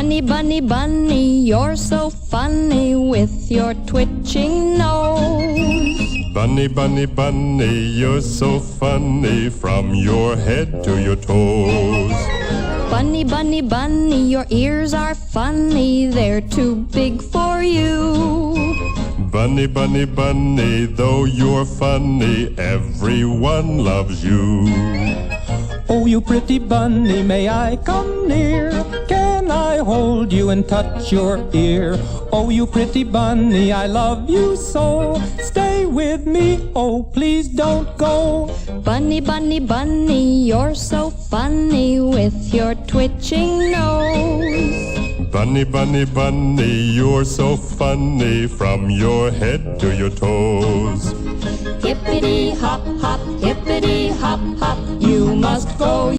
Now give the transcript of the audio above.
Bunny, bunny, bunny, you're so funny with your twitching nose. Bunny, bunny, bunny, you're so funny from your head to your toes. Bunny, bunny, bunny, your ears are funny, they're too big for you. Bunny, bunny, bunny, though you're funny, everyone loves you. Oh, you pretty bunny, may I come near? Can I hold you and touch your ear? Oh, you pretty bunny, I love you so. Stay with me, oh, please don't go. Bunny, bunny, bunny, you're so funny with your twitching nose. Bunny, bunny, bunny, you're so funny from your head to your toes. Hippity hop hop, hippity hop hop, you must go.